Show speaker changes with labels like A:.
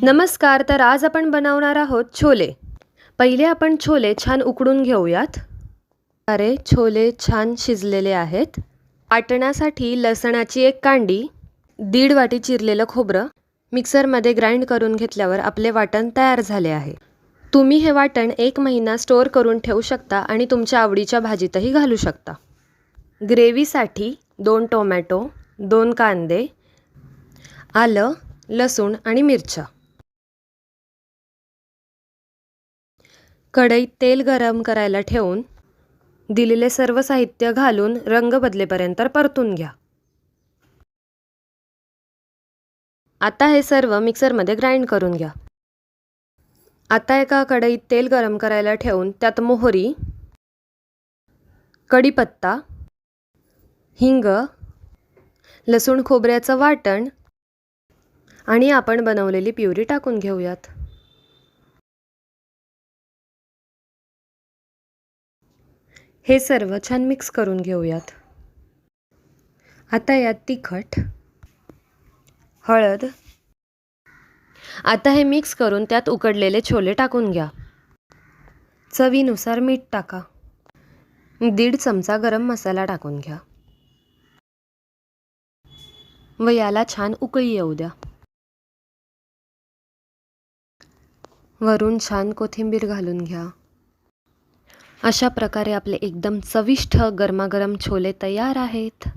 A: नमस्कार. तर आज आपण बनवणार आहोत छोले. पहिले आपण छोले छान उकडून घेऊयात. अरे छोले छान शिजलेले आहेत. वाटण्यासाठी लसणाची एक कांडी, 1.5 वाटी चिरलेलं खोबरं मिक्सरमध्ये ग्राइंड करून घेतल्यावर आपले वाटण तयार झाले आहे. तुम्ही हे वाटण 1 महिना स्टोअर करून ठेवू शकता आणि तुमच्या आवडीच्या भाजीतही घालू शकता. ग्रेव्हीसाठी 2 टोमॅटो, 2 कांदे, आलं, लसूण आणि मिरच्या. कढईत तेल गरम करायला ठेवून दिलेले सर्व साहित्य घालून रंग बदलेपर्यंत परतून घ्या. आता हे सर्व मिक्सरमध्ये ग्राइंड करून घ्या. आता एका कढईत तेल गरम करायला ठेवून त्यात मोहरी, कढीपत्ता, हिंग, लसूण खोबऱ्याचं वाटण आणि आपण बनवलेली प्युरी टाकून घेऊयात. हे सर्व छान मिक्स करून घेऊयात. आता यात तिखट, हळद. आता हे मिक्स करून त्यात उकडलेले छोले टाकून घ्या. चवीनुसार मीठ टाका. 1.5 चमचा गरम मसाला टाकून घ्या व याला छान उकळी येऊ द्या. वरून छान कोथिंबीर घालून घ्या. अशा प्रकारे आपले एकदम चविष्ट गरमागरम छोले तयार आहेत.